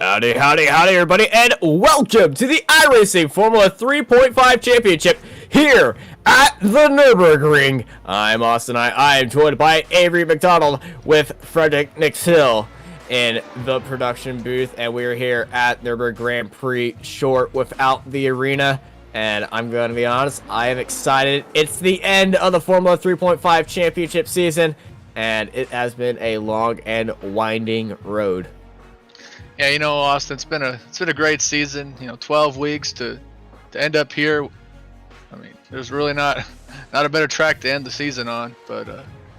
Howdy, everybody, and welcome to the iRacing Formula 3.5 Championship here at the Nurburgring. I'm Austin. I am joined by Avery McDonald with Frederick Nixhill in the production booth, and we're here at Nurburgring Grand Prix short without the arena. And I'm going to be honest, I am excited. It's the end of the Formula 3.5 Championship season, and it has been a long and winding road. Yeah, you know, Austin, it's been a great season. 12 weeks to end up here. I mean, there's really not a better track to end the season on, but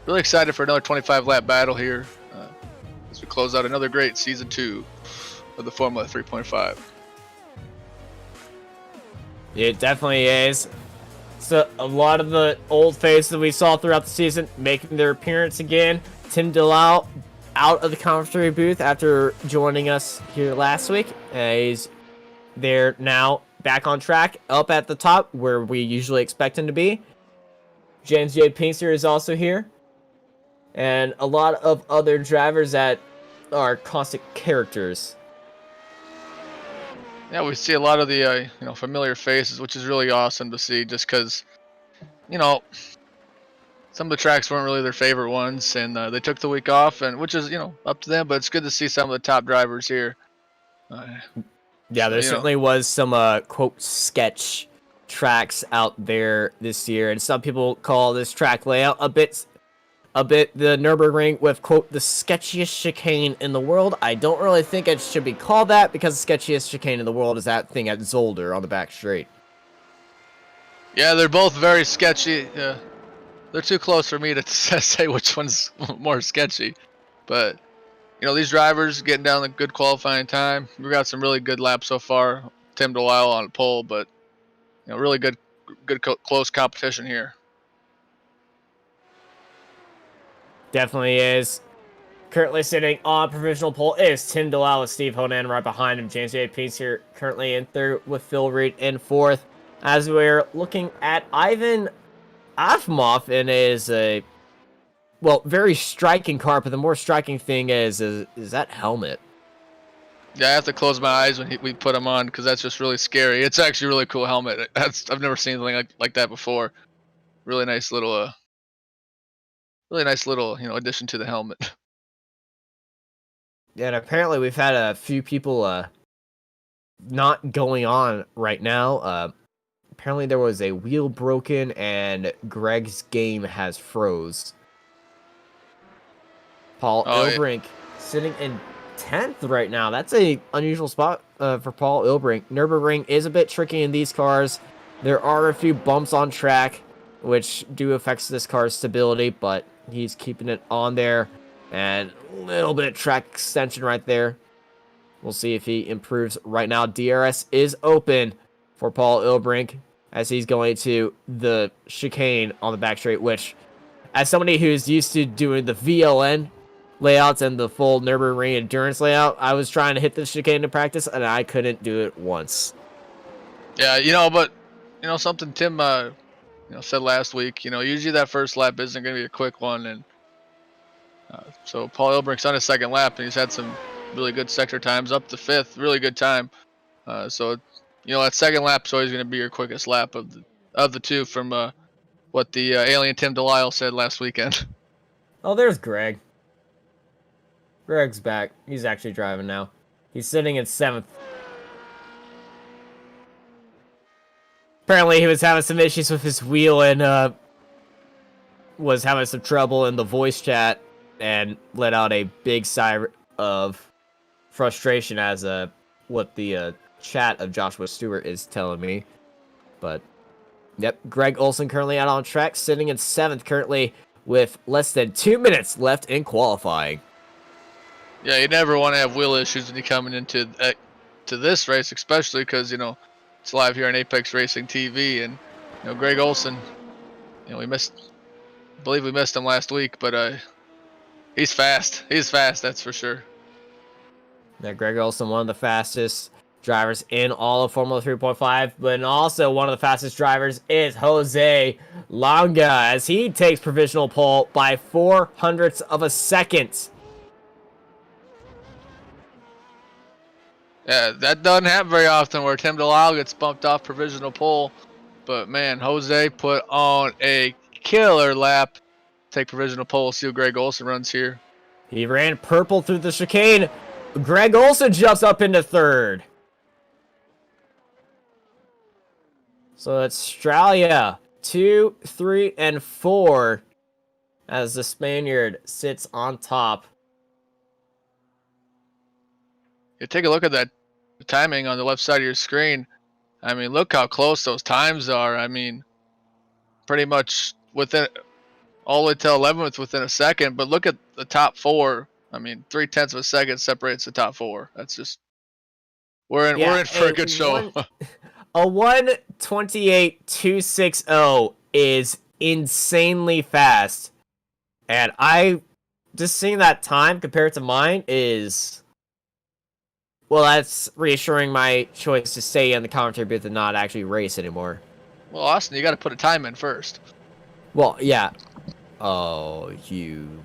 really excited for another 25 lap battle here as we close out another great season 2 of the Formula 3.5. It definitely is. So a lot of the old faces that we saw throughout the season making their appearance again. Tim Delisle out of the commentary booth after joining us here last week. He's there now, back on track, up at the top where we usually expect him to be. James J. Pinkster is also here, and a lot of other drivers that are constant characters. Yeah, we see a lot of the familiar faces, which is really awesome to see, just because some of the tracks weren't really their favorite ones, and they took the week off, and which is up to them. But it's good to see some of the top drivers here. Yeah, there certainly was some quote sketch tracks out there this year, and some people call this track layout a bit the Nurburgring with quote the sketchiest chicane in the world. I don't really think it should be called that, because the sketchiest chicane in the world is that thing at Zolder on the back straight. Yeah, they're both very sketchy. They're too close for me to say which one's more sketchy. But, these drivers getting down the good qualifying time. We got some really good laps so far. Tim Delisle on the pole, but, really good close competition here. Definitely is. Currently sitting on provisional pole is Tim Delisle with Steve Honan right behind him. James J. Pinkster here currently in third with Phil Reed in fourth. As we're looking at Ivan Afimov in is a, very striking car, but the more striking thing is that helmet. Yeah, I have to close my eyes when we put him on, because that's just really scary. It's actually a really cool helmet. I've never seen anything like that before. Really nice little addition to the helmet. Yeah, and apparently we've had a few people not going on right now. Apparently there was a wheel broken and Greg's game has froze. Paul Ilbrink sitting in 10th right now. That's a unusual spot for Paul Ilbrink. Nurburgring is a bit tricky in these cars. There are a few bumps on track, which do affect this car's stability, but he's keeping it on there. And a little bit of track extension right there. We'll see if he improves right now. DRS is open for Paul Ilbrink as he's going to the chicane on the back straight, which, as somebody who's used to doing the VLN layouts and the full Nurburgring endurance layout, I was trying to hit the chicane in practice, and I couldn't do it once. Yeah, but something Tim said last week, usually that first lap isn't going to be a quick one, and so Paul Ilbrink's on his second lap, and he's had some really good sector times, up to 5th, really good time. So that second lap is always going to be your quickest lap of the two, from what the alien Tim Delisle said last weekend. Oh, there's Greg. Greg's back. He's actually driving now. He's sitting in 7th. Apparently he was having some issues with his wheel and was having some trouble in the voice chat and let out a big sigh of frustration as what the chat of Joshua Stewart is telling me. But yep, Greg Olson currently out on track, sitting in 7th currently with less than 2 minutes left in qualifying. Yeah, you never want to have wheel issues when you're coming into this race, especially because it's live here on Apex Racing TV, and Greg Olson, I believe we missed him last week, but he's fast. He's fast, that's for sure. Yeah, Greg Olson, one of the fastest drivers in all of Formula 3.5, but also one of the fastest drivers is Jose Longa, as he takes provisional pole by 0.04 of a second. Yeah, that doesn't happen very often where Tim DeLisle gets bumped off provisional pole. But man, Jose put on a killer lap. Take provisional pole. See what Greg Olson runs here. He ran purple through the chicane. Greg Olson jumps up into third. So it's Australia 2, 3, and 4 as the Spaniard sits on top. You take a look at that timing on the left side of your screen. I mean, look how close those times are. I mean, pretty much within all the way till 11th within a second. But look at the top 4. I mean, 0.3 of a second separates the top 4. That's just we're in for a good show. A 1:28.260 is insanely fast, and I just seeing that time compared to mine is, well, that's reassuring my choice to stay in the commentary booth and not actually race anymore. Well, Austin, you got to put a time in first. Well, yeah. Oh, you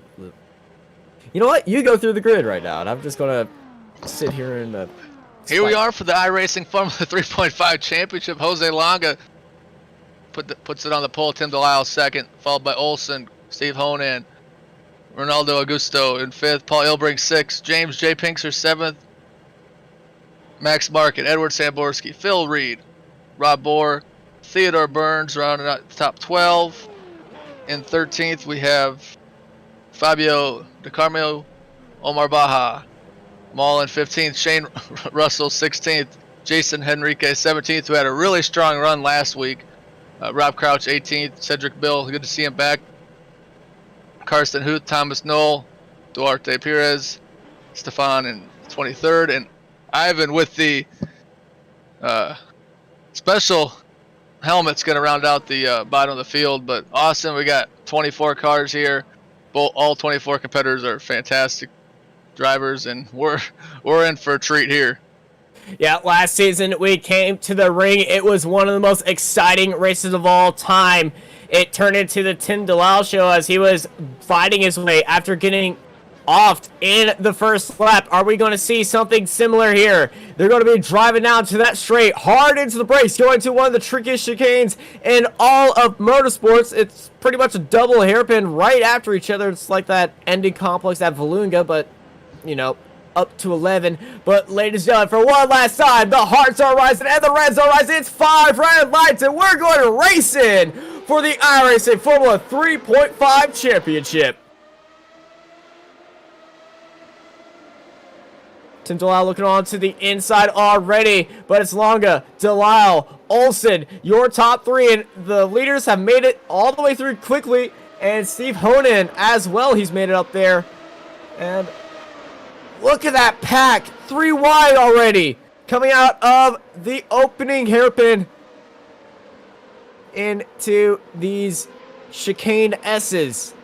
know what? You go through the grid right now, and I'm just gonna sit here and. Here we are for the iRacing Formula 3.5 Championship. Jose Longa puts it on the pole. Tim DeLisle second, followed by Olson, Steve Honan, Ronaldo Augusto in 5th, Paul Ilbrink 6th, James J. Pinkster 7th, Max Market, Edward Samborski, Phil Reed, Rob Bohr, Theodore Burns rounding out the top 12. In 13th, we have Fabio De Carmelo, Omar Baja. Maul in 15th, Shane Russell 16th, Jason Henrique 17th, who had a really strong run last week. Rob Crouch 18th, Cedric Bill, good to see him back. Karsten Huth, Thomas Knoll, Duarte Perez, Stefan in 23rd, and Ivan with the special helmet's going to round out the bottom of the field. But awesome, we got 24 cars here. All 24 competitors are fantastic drivers, and we're in for a treat here. Yeah, last season we came to the ring. It was one of the most exciting races of all time. It turned into the Tim DeLisle show as he was fighting his way after getting off in the first lap. Are we going to see something similar here? They're going to be driving down to that straight, hard into the brakes, going to one of the trickiest chicanes in all of motorsports. It's pretty much a double hairpin right after each other. It's like that ending complex at Valunga, but, you know, up to 11. But, ladies and gentlemen, for one last time, the hearts are rising and the reds are rising. It's 5 red lights, and we're going to race in for the iRacing Formula 3.5 Championship. Tim DeLisle looking on to the inside already, but it's Longa, DeLisle, Olson, your top 3, and the leaders have made it all the way through quickly, and Steve Honan as well, he's made it up there, and look at that pack, 3 wide already, coming out of the opening hairpin into these chicane S's.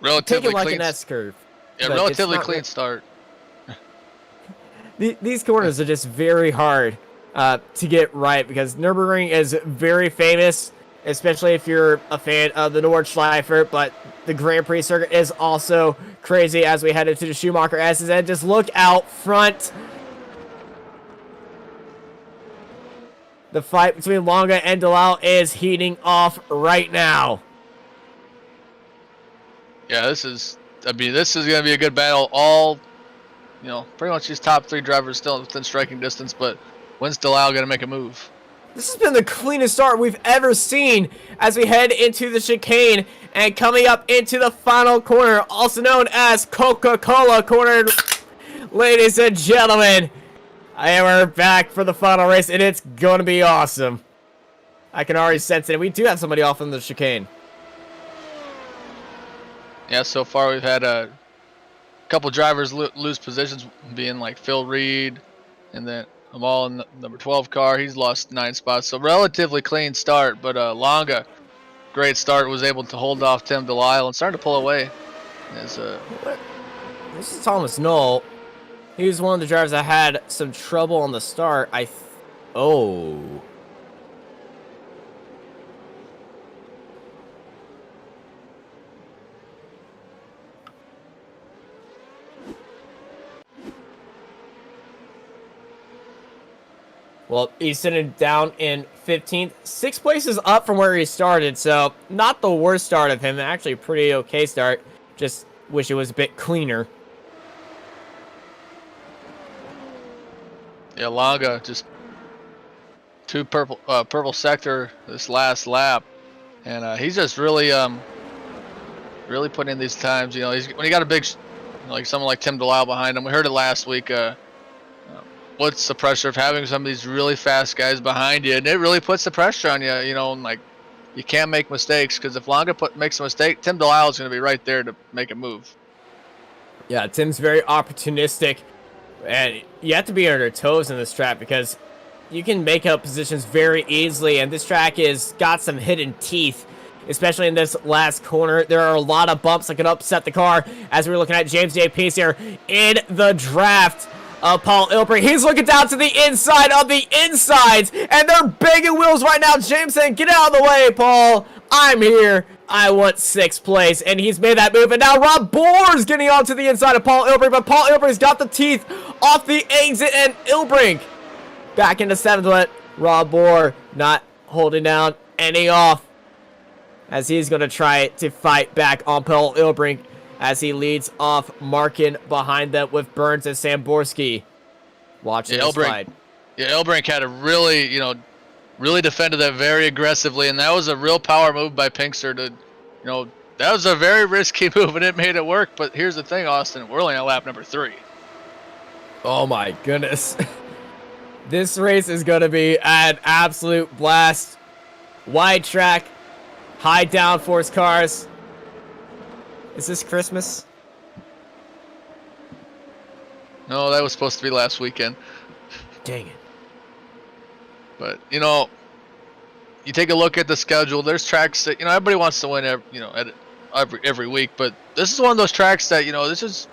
Relatively Take it like clean an S curve. Yeah, relatively clean start. These corners are just very hard to get right because Nurburgring is very famous, especially if you're a fan of the Nordschleifer, but the Grand Prix circuit is also crazy as we head into the Schumacher S's. And just look out front. The fight between Longa and DeLisle is heating off right now. Yeah, this is going to be a good battle. All, you know, pretty much these top 3 drivers still within striking distance, but when's DeLisle going to make a move? This has been the cleanest start we've ever seen as we head into the chicane and coming up into the final corner, also known as Coca-Cola corner. Ladies and gentlemen, we're back for the final race, and it's going to be awesome. I can already sense it. We do have somebody off in the chicane. Yeah, so far we've had a couple drivers lose positions, being like Phil Reed, and then Amal in the number 12 car. He's lost 9 spots, so relatively clean start. But Longa, great start, was able to hold off Tim DeLisle and started to pull away. This is Thomas Knoll. He was one of the drivers that had some trouble on the start. Oh. Well, he's sitting down in 15th, 6 places up from where he started, so not the worst start of him. Actually, a pretty okay start. Just wish it was a bit cleaner. Yeah, Longa just two purple sector this last lap, and he's just really really putting in these times. You know, when he got a big, like someone like Tim Delisle behind him. We heard it last week. What's the pressure of having some of these really fast guys behind you? And it really puts the pressure on you, you know, and like you can't make mistakes, because if Longa makes a mistake, Tim Delisle is going to be right there to make a move. Yeah, Tim's very opportunistic, and you have to be on your toes in this track because you can make up positions very easily, and this track is got some hidden teeth, especially in this last corner. There are a lot of bumps that could upset the car, as we're looking at James J. Peace here in the draft of Paul Ilbrey. He's looking down to the inside of the insides, and they're banging wheels right now. James saying, get out of the way, Paul. I'm here. I want 6th place, and he's made that move, and now Rob Bohr's getting onto the inside of Paul Ilbrey, but Paul Ilbrey's got the teeth off the exit, and Ilbrey back into 7th, but Rob Bohr not holding down any off, as he's going to try to fight back on Paul Ilbrey as he leads off Markin behind them with Burns and Samborski watching this fight. Yeah, Ilbrink had a really, you know, really defended that very aggressively, and that was a real power move by Pinkster to, you know, that was a very risky move, and it made it work. But here's the thing, Austin, we're only on lap number 3. Oh my goodness. This race is going to be an absolute blast. Wide track, high downforce cars. Is this Christmas? No, that was supposed to be last weekend. Dang it. But, you know, you take a look at the schedule. There's tracks that, you know, everybody wants to win every week. But this is one of those tracks that, you know, this is,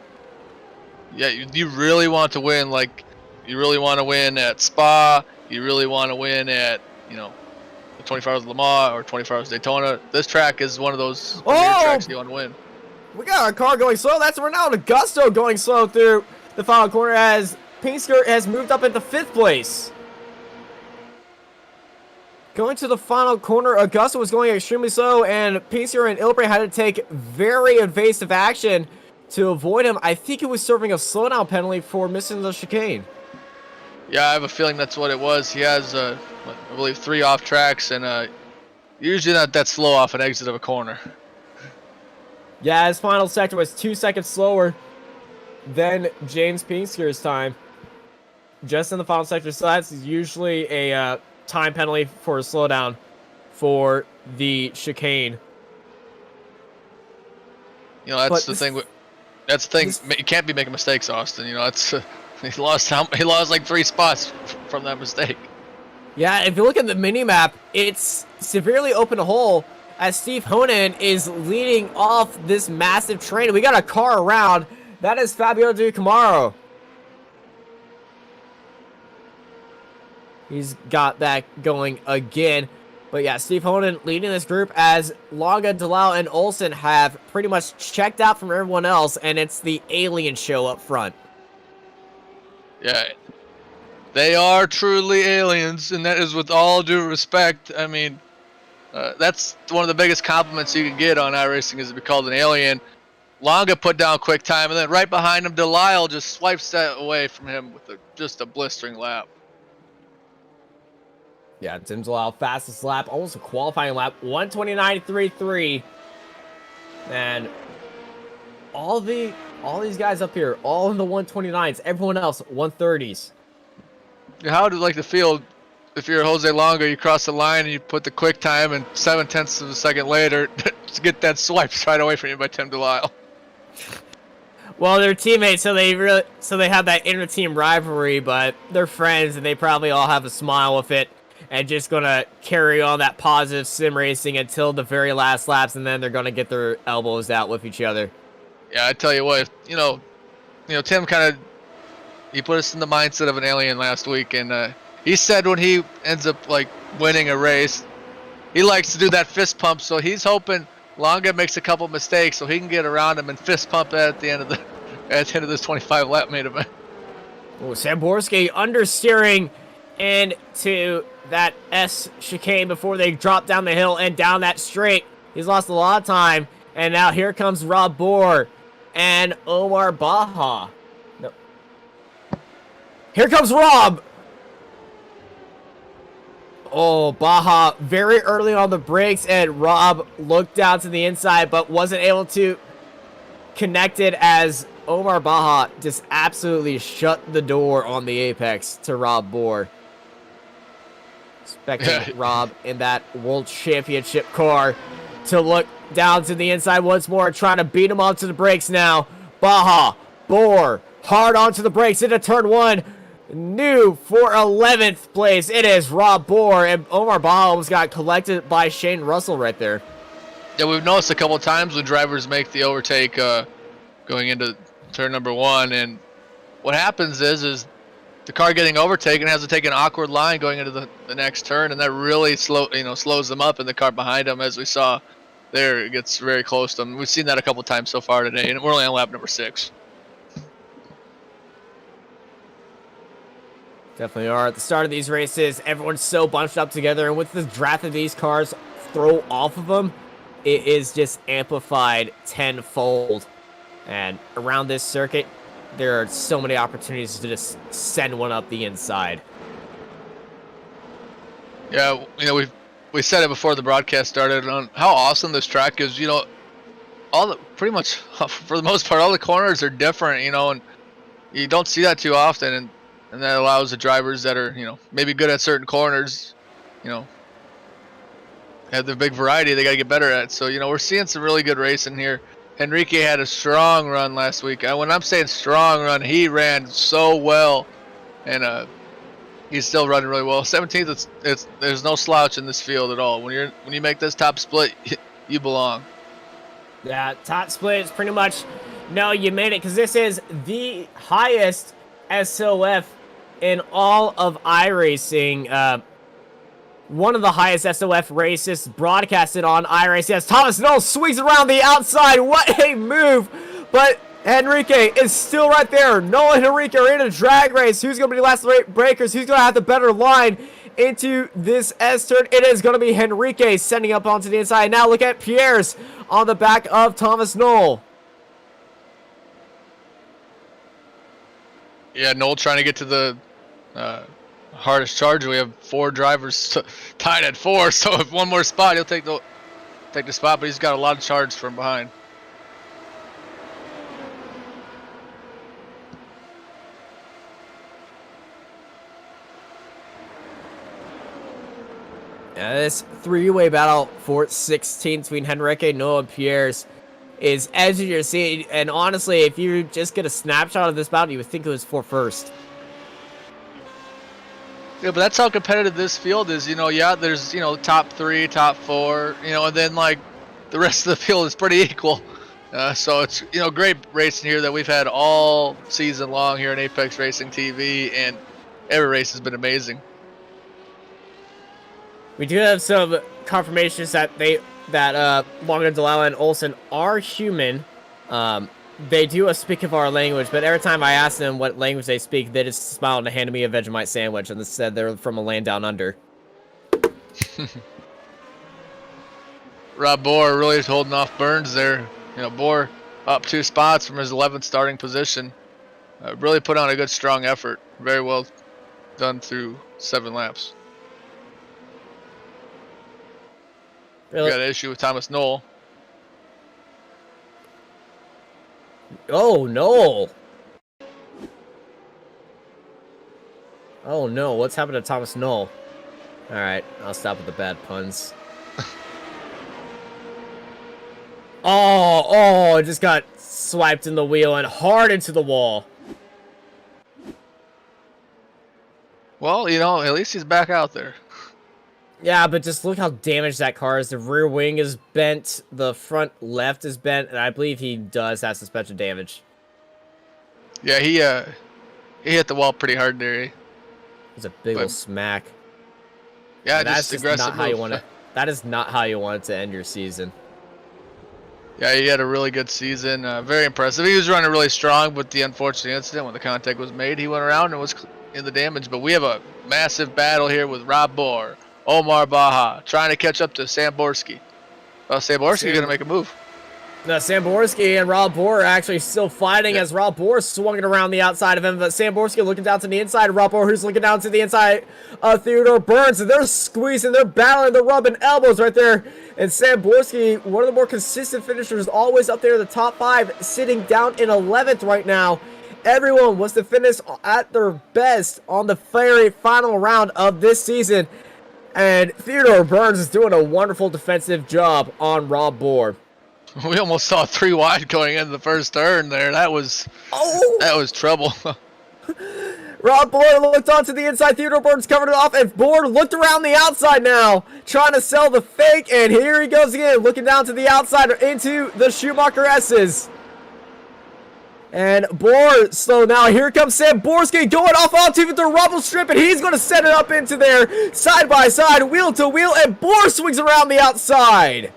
yeah, you really want to win. Like, you really want to win at Spa. You really want to win at, you know, the 24 Hours of Le Mans or 24 Hours of Daytona. This track is one of those tracks you want to win. We got our car going slow. That's Ronaldo Gusto going slow through the final corner as Pinkster has moved up into 5th place. Going to the final corner, Augusta was going extremely slow, and Pinkster and Ilbrey had to take very evasive action to avoid him. I think it was serving a slowdown penalty for missing the chicane. Yeah, I have a feeling that's what it was. He has, I believe, 3 off tracks, and usually not that slow off an exit of a corner. Yeah, his final sector was 2 seconds slower than James Pinkster's time. Just in the final sector, so that's usually a time penalty for a slowdown for the chicane. You know, that's the thing. That's the thing. You can't be making mistakes, Austin. You know, that's he lost like 3 spots from that mistake. Yeah, if you look at the mini map, it's severely open hole as Steve Honan is leading off this massive train. We got a car around. That is Fabio Di Camaro. He's got that going again. But yeah, Steve Honan leading this group as Longa, Delisle, and Olsen have pretty much checked out from everyone else, and it's the alien show up front. Yeah, they are truly aliens, and that is with all due respect. I mean, that's one of the biggest compliments you can get on iRacing, is to be called an alien. Longa put down quick time, and then right behind him, Delisle just swipes that away from him with just a blistering lap. Yeah, Tim Delisle, fastest lap, almost a qualifying lap, 129.33. And all these guys up here, all in the 129s, everyone else 130s. How would it like to feel if you're Jose Longa, you cross the line and you put the quick time, and 0.7 of a second later to get that swipe right away from you by Tim Delisle? Well, they're teammates, so they have that inter-team rivalry, but they're friends, and they probably all have a smile with it, and just gonna carry on that positive sim racing until the very last laps, and then they're gonna get their elbows out with each other. Yeah, I tell you what, you know, Tim he put us in the mindset of an alien last week, and he said when he ends up like winning a race, he likes to do that fist pump. So he's hoping Longa makes a couple mistakes so he can get around him and fist pump at the end of this 25 lap main event. Oh, Samborski understeering into that S chicane before they drop down the hill and down that straight. He's lost a lot of time. And now here comes Rob Bohr and Omar Baha. No. Here comes Rob. Oh, Baha very early on the brakes, and Rob looked down to the inside but wasn't able to connect it as Omar Baha just absolutely shut the door on the apex to Rob Bohr. Expecting Rob in that World Championship car to look down to the inside once more, trying to beat him onto the brakes now. Baha, Bohr, hard onto the brakes into turn one. New for 11th place. It is Rob Bohr, and Omar Baha almost got collected by Shane Russell right there. Yeah, we've noticed a couple of times when drivers make the overtake going into turn number one, and what happens is the car getting overtaken has to take an awkward line going into the next turn, and that really slows them up, and the car behind them, as we saw there, it gets very close to them. We've seen that a couple of times so far today, and we're only on lap number 6. Definitely are. At the start of these races, everyone's so bunched up together, and with the draft of these cars throw off of them, it is just amplified tenfold. And around this circuit, there are so many opportunities to just send one up the inside. Yeah, we said it before the broadcast started on how awesome this track is. Pretty much for the most part, all the corners are different. And you don't see that too often, and that allows the drivers that are maybe good at certain corners, have the big variety they got to get better at. So we're seeing some really good racing here. Henrique had a strong run last week. When I'm saying strong run, he ran so well, and he's still running really well. 17th, there's no slouch in this field at all. When you make this top split, you belong. Yeah, top split is pretty much no, you made it, because this is the highest SOF in all of iRacing. One of the highest SOF races broadcasted on iRacing as Thomas Noel swings around the outside. What a move! But Henrique is still right there. Noel and Henrique are in a drag race. Who's going to be the last breakers? Who's going to have the better line into this S-turn? It is going to be Henrique sending up onto the inside. Now look at Pierre's on the back of Thomas Noel. Yeah, Noel trying to get to the hardest charger. We have 4 drivers tied at 4, so if one more spot, he'll take the spot, but he's got a lot of charge from behind. This three-way battle for 16 between Henrique, Noel, and Pierre's is edge of your seat. And honestly, if you just get a snapshot of this battle, you would think it was for first. Yeah, but that's how competitive this field is. There's top 3, top 4, and then like the rest of the field is pretty equal. So it's great racing here that we've had all season long here on Apex Racing TV, and every race has been amazing. We do have some confirmations that Longer Delilah and Olsen are human. They do speak of our language, but every time I ask them what language they speak, they just smile and hand me a Vegemite sandwich and said they're from a land down under. Rob Bohr really is holding off Burns there. Bohr up 2 spots from his 11th starting position. Really put on a good, strong effort. Very well done through 7 laps. Really? Got an issue with Thomas Noel. Oh, no. Oh, no. What's happened to Thomas Noel? Alright, I'll stop with the bad puns. Oh, it just got swiped in the wheel and hard into the wall. Well, at least he's back out there. Yeah, but just look how damaged that car is. The rear wing is bent, the front left is bent, and I believe he does have suspension damage. Yeah, he hit the wall pretty hard there. It was a big old smack. Yeah, that's just aggressive not how you move. that is not how you want it to end your season. Yeah, he had a really good season. Very impressive. He was running really strong, but the unfortunate incident when the contact was made, he went around and was in the damage, but we have a massive battle here with Rob Bohr, Omar Baja, trying to catch up to Samborski. Samborski's going to make a move. Now, Samborski and Rob Bohr are actually still fighting as Rob Bohr swung it around the outside of him, but Samborski looking down to the inside, Rob Bohr who's looking down to the inside of Theodore Burns, and they're squeezing, they're battling, they're rubbing elbows right there, and Samborski, one of the more consistent finishers, always up there in the top 5, sitting down in 11th right now. Everyone wants to finish at their best on the very final round of this season, and Theodore Burns is doing a wonderful defensive job on Rob Bohr. We almost saw 3 wide going into the first turn there. That was trouble. Rob Bohr looked onto the inside. Theodore Burns covered it off, and Bohr looked around the outside now, trying to sell the fake, and here he goes again, looking down to the outside into the Schumacher S's. And Bohr slow now. Here comes Samborski going off onto the rumble strip, and he's going to set it up into there, side by side, wheel to wheel, and Bohr swings around the outside.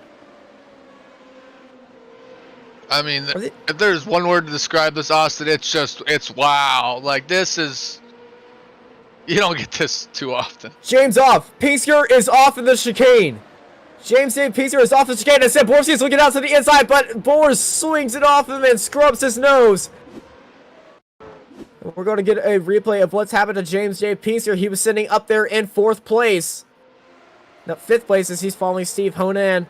I mean, if there's one word to describe this, Austin, it's wow. Like, this is, you don't get this too often. James off. Pinsker is off in the chicane. James Pinsker is off the chicane, and Samborski is looking out to the inside, but Bohr swings it off him and scrubs his nose. We're going to get a replay of what's happened to James J. Pinsker. He was sitting up there in 4th place. Now, 5th place as he's following Steve Honan.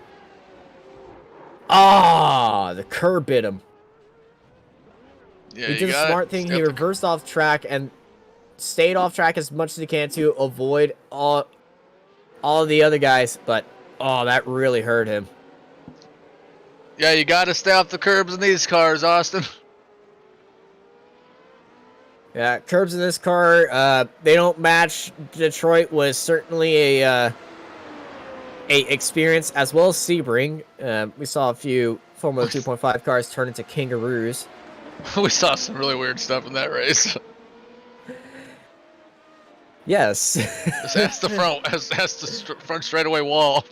Ah, the curb bit him. Yeah, he did a smart thing. He reversed off track and stayed off track as much as he can to avoid all the other guys. But, oh, that really hurt him. Yeah, you got to stay off the curbs in these cars, Austin. Yeah, curbs in this car, they don't match. Detroit was certainly a experience, as well as Sebring. We saw a few Formula 2.5 cars turn into kangaroos. We saw some really weird stuff in that race. Yes. That's the front straightaway wall.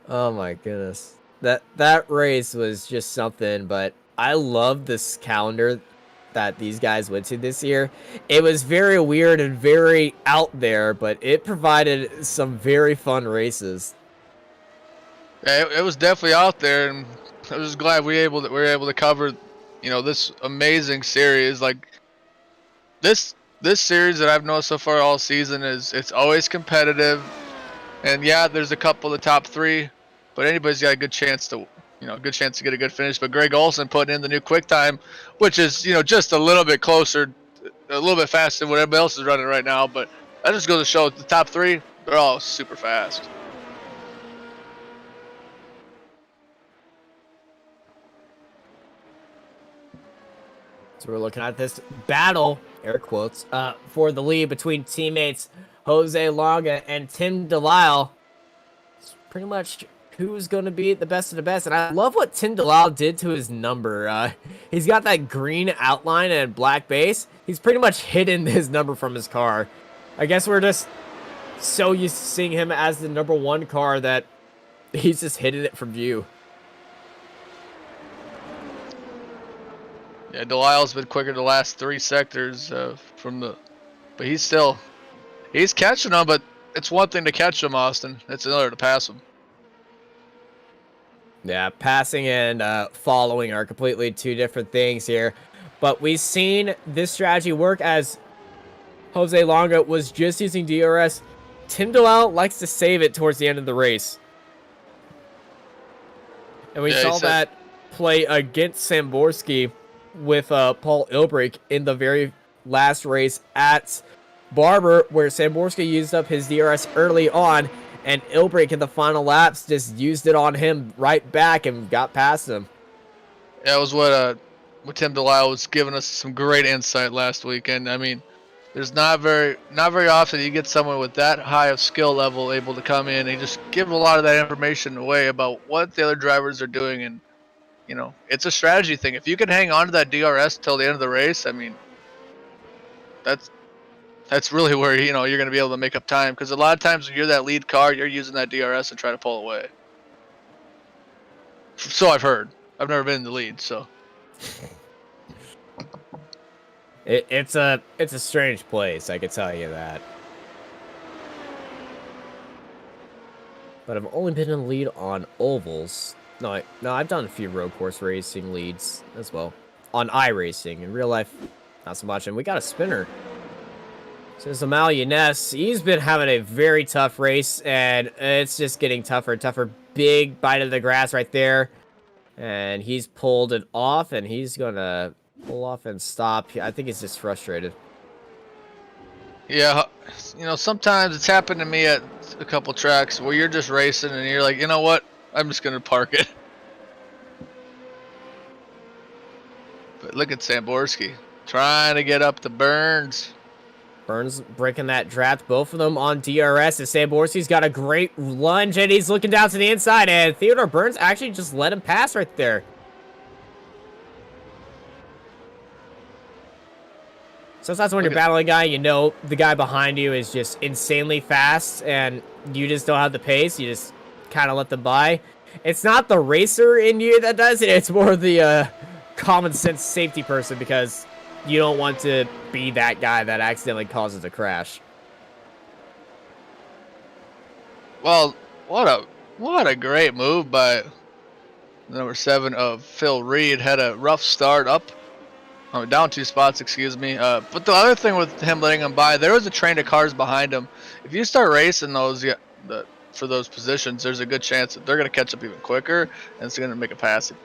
Oh my goodness. That race was just something, but I love this calendar that these guys went to this year. It was very weird and very out there, but it provided some very fun races. Yeah, it was definitely out there, and I was glad we were able to cover, this amazing series. Like this series that I've noticed so far all season it's always competitive, and yeah, there's a couple of the top 3, but anybody's got a good chance to get a good finish. But Greg Olson putting in the new quick time, which is, just a little bit closer, a little bit faster than what everybody else is running right now. But that just goes to show the top 3, they're all super fast. So we're looking at this battle, air quotes, for the lead between teammates Jose Longa and Tim Delisle. It's pretty much who's going to be the best of the best. And I love what Tim Delisle did to his number. He's got that green outline and black base. He's pretty much hidden his number from his car. I guess we're just so used to seeing him as the number 1 car that he's just hidden it from view. Yeah, Delisle's been quicker the last 3 sectors but he's catching them. But it's one thing to catch them, Austin. It's another to pass them. Yeah, passing and following are completely 2 different things here. But we've seen this strategy work as Jose Longa was just using DRS. Tim Delisle likes to save it towards the end of the race. And we saw that play against Samborski with Paul Ilbrich in the very last race at Barber, where Samborski used up his DRS early on, and Ilbrich in the final laps just used it on him right back and got past him. Yeah, it was what Tim Delisle was giving us some great insight last weekend. I mean, there's not very often you get someone with that high of skill level able to come in and just give a lot of that information away about what the other drivers are doing. And it's a strategy thing. If you can hang on to that DRS till the end of the race, I mean, that's really where you're going to be able to make up time, because a lot of times when you're that lead car, you're using that DRS to try to pull away. So I've heard. I've never been in the lead, so. It's a strange place, I can tell you that. But I've only been in the lead on ovals. No, I've done a few road course racing leads as well. On iRacing. In real life, not so much. And we got a spinner. So Amal Younes, he's been having a very tough race, and it's just getting tougher and tougher. Big bite of the grass right there. And he's pulled it off, and he's going to pull off and stop. I think he's just frustrated. Yeah, you know, sometimes it's happened to me at a couple tracks where you're just racing and you're like, you know what? I'm just going to park it. But look at Samborski trying to get up the Burns. Burns breaking that draft, both of them on DRS. And Samborski's got a great lunge, and he's looking down to the inside. And Theodore Burns actually just let him pass right there. Sometimes when you're battling a guy, you know the guy behind you is just insanely fast, and you just don't have the pace. You just kind of let them by. It's not the racer in you that does it. It's more the common sense safety person, because you don't want to be that guy that accidentally causes a crash. Well, what a great move by number 7 of Phil Reed. Had a rough start up. Down 2 spots, excuse me. But the other thing with him letting him by, there was a train of cars behind him. If you start racing those for those positions, there's a good chance that they're going to catch up even quicker, and it's going to make a pass you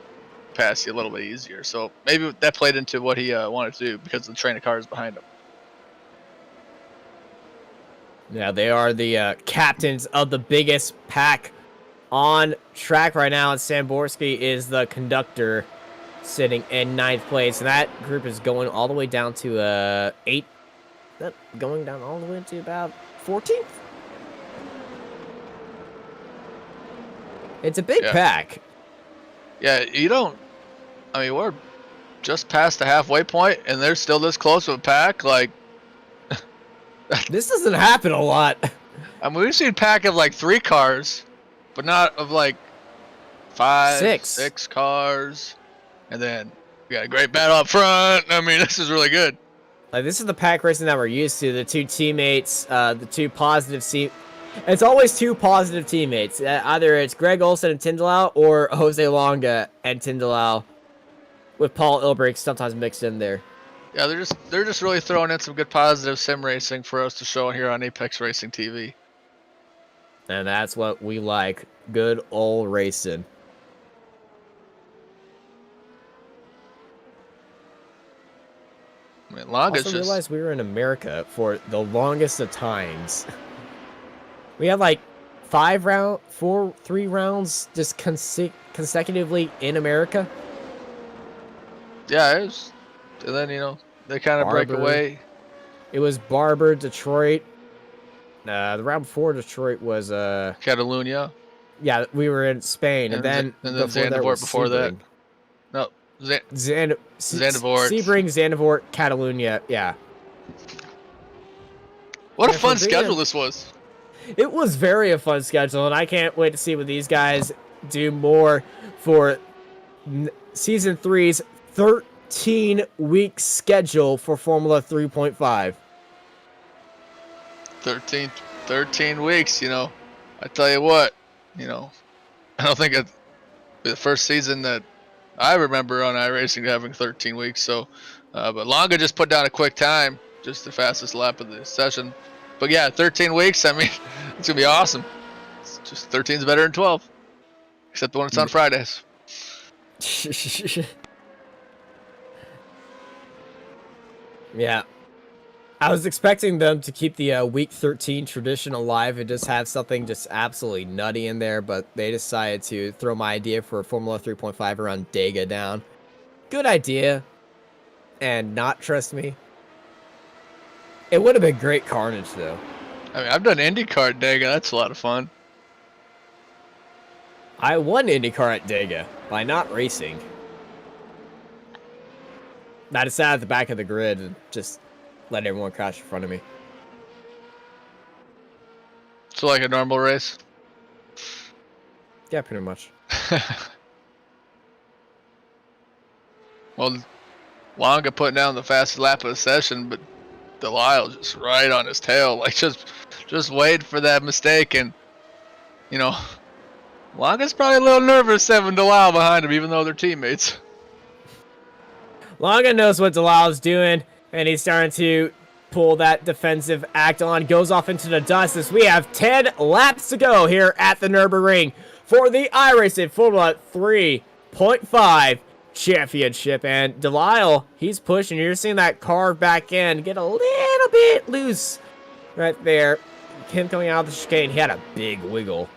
a little bit easier. So maybe that played into what he wanted to do, because of the train of cars behind him. Yeah, they are the captains of the biggest pack on track right now, and Samborski is the conductor, sitting in 9th place, and that group is going all the way down to 8. Going down all the way to about 14th. It's a big pack. Yeah, you don't. I mean, we're just past the halfway point, and they're still this close to a pack. Like, this doesn't happen a lot. I mean, we've seen a pack of like 3 cars, but not of like 5, 6 cars. And then we got a great battle up front. I mean, this is really good. Like, this is the pack racing that we're used to. The 2 teammates, the 2 positive It's always 2 positive teammates. Either it's Greg Olson and Tindelau, or Jose Longa and Tindelau, with Paul Ilbrink sometimes mixed in there. Yeah, they're just really throwing in some good positive sim racing for us to show here on Apex Racing TV. And that's what we like. Good old racing. I mean, Longa's also realized we were in America for the longest of times. We had like 3 rounds just consecutively in America. Yeah, it was, and then, you know, they kind of break away. It was Barber, Detroit. The round before Detroit was Catalunya. Yeah, we were in Spain, and then Zandvoort before that. No, Zandvoort. Sebring, Zandvoort, Catalunya. Yeah. What a fun schedule this was. It was very a fun schedule, and I can't wait to see what these guys do more for Season 3's 13-week schedule for Formula 3.5. 13 weeks, you know. I tell you what, you know, I don't think it's the first season that I remember on iRacing having 13 weeks. So, but Longa just put down a quick time, just the fastest lap of the session. But yeah, 13 weeks, I mean, it's going to be awesome. It's just 13 is better than 12, except when it's on Fridays. Yeah. I was expecting them to keep the week 13 tradition alive and just have something just absolutely nutty in there, but they decided to throw my idea for Formula 3.5 around Dega down. Good idea, and not trust me. It would have been great carnage, though. I mean, I've done IndyCar at Dega. That's a lot of fun. I won IndyCar at Dega by not racing. I just sat at the back of the grid and just let everyone crash in front of me. So like a normal race? Yeah, pretty much. Well, Longa putting down the fastest lap of the session, but Delisle just right on his tail, like just wait for that mistake. And you know, Longa's probably a little nervous having Delisle behind him, even though they're teammates. Longa knows what Delisle's doing, and he's starting to pull that defensive act on. Goes off into the dust as we have 10 laps to go here at the Nurburgring for the iRacing Formula 3.5 Championship. And Delisle, he's pushing. You're seeing that car back in get a little bit loose right there. Him coming out of the chicane, he had a big wiggle.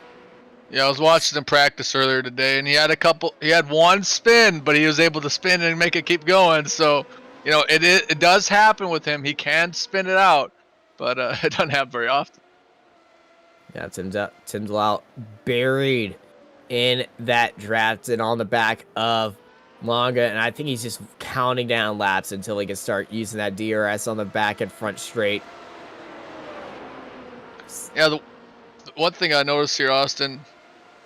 Yeah, I was watching him practice earlier today, and he had one spin, but he was able to spin and make it keep going. So, you know, it does happen with him. He can spin it out, but it doesn't happen very often. Yeah, Tim Delisle buried in that draft and on the back of Longa, and I think he's just counting down laps until he can start using that DRS on the back and front straight. Yeah, the one thing I noticed here, Austin,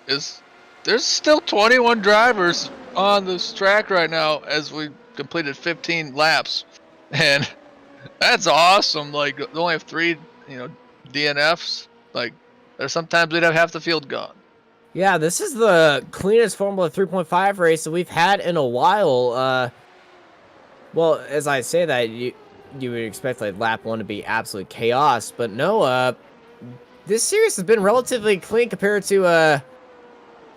is there's still 21 drivers on this track right now as we completed 15 laps, and that's awesome. Like, they only have 3, DNFs. Like, there's sometimes we'd have half the field gone. Yeah, this is the cleanest Formula 3.5 race that we've had in a while. Well, as I say that, you would expect like lap 1 to be absolute chaos, but no. This series has been relatively clean compared to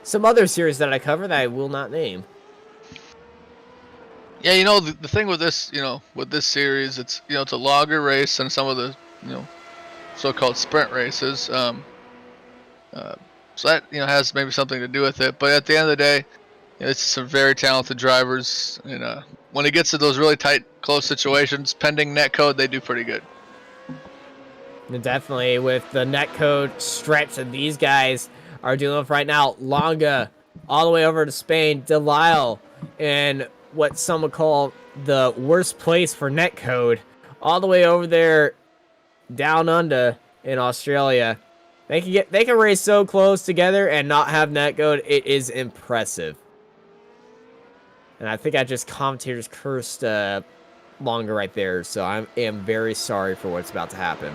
some other series that I cover that I will not name. Yeah, the thing with this, with this series, it's it's a longer race than some of the so-called sprint races. So that has maybe something to do with it. But at the end of the day, it's some very talented drivers, and when it gets to those really tight, close situations, pending netcode, they do pretty good. And definitely with the netcode stretch that these guys are dealing with right now. Longa all the way over to Spain. Delisle in what some would call the worst place for netcode, all the way over there down under in Australia. They can race so close together and not have netcode. It is impressive. And I think I just commentators cursed Longa right there, so I am very sorry for what's about to happen.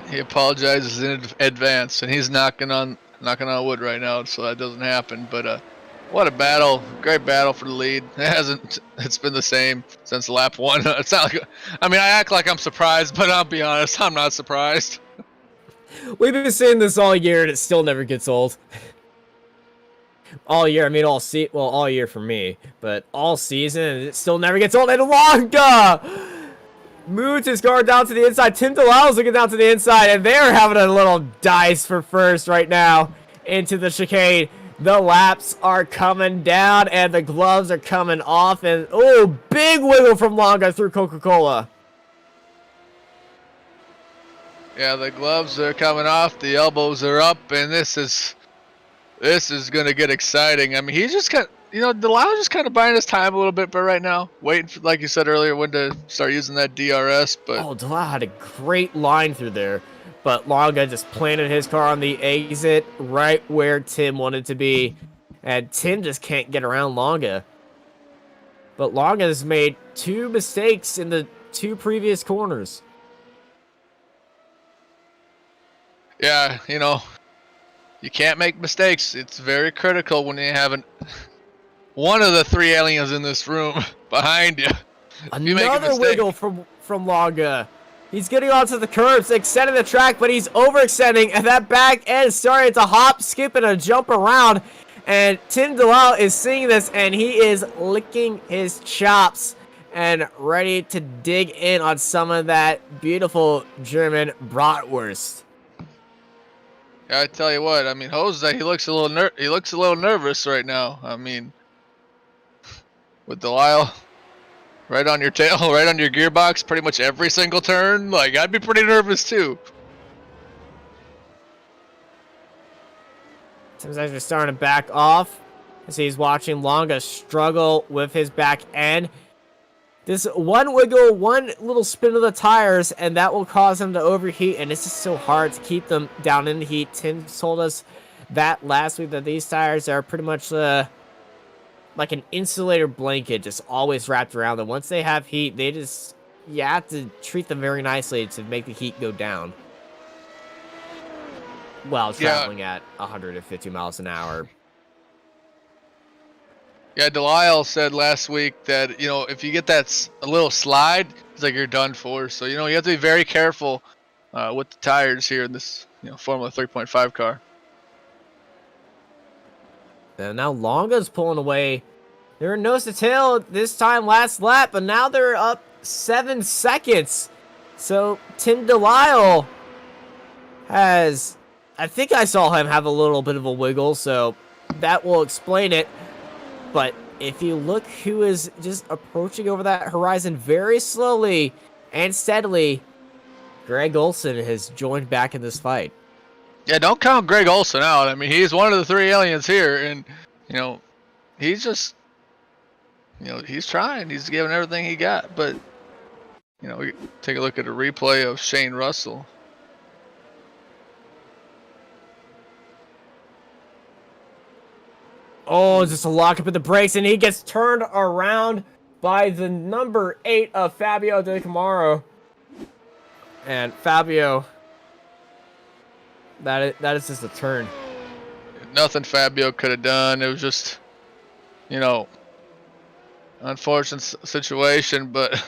He apologizes in advance, and he's knocking on wood right now, so that doesn't happen. But what a battle! Great battle for the lead. It's been the same since lap 1. It's not like, I act like I'm surprised, but I'll be honest, I'm not surprised. We've been saying this all year, and it still never gets old. All year, all year for me, but all season, and it still never gets old. And Longa moves his car down to the inside. Tim Delisle's looking down to the inside, and they're having a little dice for first right now into the chicane. The laps are coming down, and the gloves are coming off, and oh, big wiggle from Longa through Coca-Cola. Yeah, the gloves are coming off, the elbows are up, and this is going to get exciting. He's just Delisle's just kind of buying his time a little bit, but right now, waiting for, like you said earlier, when to start using that DRS. But Delisle had a great line through there, but Longa just planted his car on the exit right where Tim wanted to be, and Tim just can't get around Longa. But Longa has made 2 mistakes in the 2 previous corners. Yeah, you can't make mistakes. It's very critical when you have one of the 3 aliens in this room behind you. Another wiggle from Longa. He's getting onto the curbs, extending the track, but he's overextending, and that back end started to hop, skip, and a jump around. And Tim Delisle is seeing this, and he is licking his chops and ready to dig in on some of that beautiful German bratwurst. Yeah, I tell you what. Jose, he looks a little nervous right now. With Delisle right on your tail, right on your gearbox, pretty much every single turn. Like, I'd be pretty nervous too. Tim's actually starting to back off as he's watching Longa struggle with his back end. This one wiggle, one little spin of the tires, and that will cause him to overheat, and it's just so hard to keep them down in the heat. Tim told us that last week that these tires are pretty much like an insulator blanket just always wrapped around them. Once they have heat, you have to treat them very nicely to make the heat go down while traveling at 150 miles an hour. Yeah, Delisle said last week that, if you get a little slide, it's like you're done for. So, you have to be very careful with the tires here in this, Formula 3.5 car. And now Longa's pulling away. They're nose to tail this time last lap, but now they're up 7 seconds. So Tim Delisle has, I think I saw him have a little bit of a wiggle, so that will explain it. But if you look who is just approaching over that horizon very slowly and steadily, Greg Olson has joined back in this fight. Yeah, don't count Greg Olson out. I mean, he's one of the 3 aliens here, and, he's just, he's trying. He's giving everything he got. But, we take a look at a replay of Shane Russell. Oh, just a lock up at the brakes, and he gets turned around by the number 8 of Fabio De Camaro. And Fabio, that is just a turn. Nothing Fabio could have done. It was just, unfortunate situation. But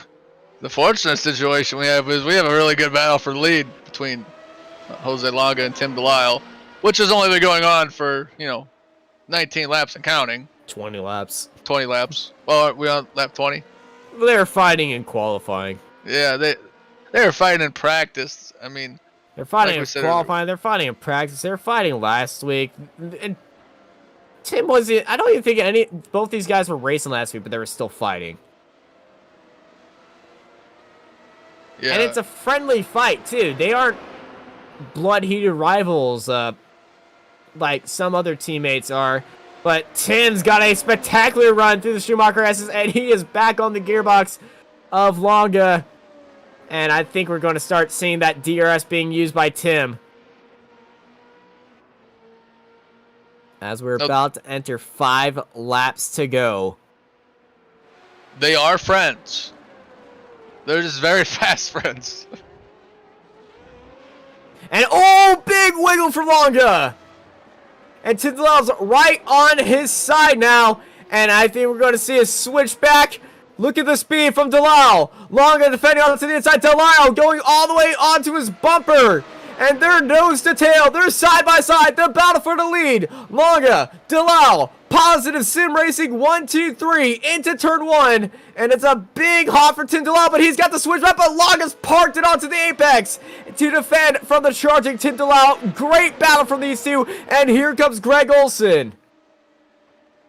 the fortunate situation we have is we have a really good battle for the lead between Jose Longa and Tim Delisle, which has only been going on for, 19 laps and counting. 20 laps. 20 laps. Well, are we on lap 20? They're fighting in qualifying. Yeah, they were fighting in practice. I mean, they're fighting in qualifying. They're fighting in practice. They were fighting last week. And Tim wasn't. I don't even think both these guys were racing last week, but they were still fighting. Yeah. And it's a friendly fight too. They aren't blood-heated rivals. Like some other teammates are. But Tim's got a spectacular run through the Schumacher S's, and he is back on the gearbox of Longa. And I think we're going to start seeing that DRS being used by Tim. As we're about to enter 5 laps to go. They are friends. They're just very fast friends. And big wiggle for Longa. And Tim Delisle's right on his side now. And I think we're going to see a switch back. Look at the speed from Delisle. Longa defending onto the inside. Delisle going all the way onto his bumper. And they're nose to tail. They're side by side. The battle for the lead. Longa, Delisle, Positive Sim Racing 1, 2, 3 into turn 1. And it's a big hop for Tim Delisle, but he's got the switch back, but Longa's parked it onto the apex to defend from the charging Tim Delisle. Great battle from these two. And here comes Greg Olson.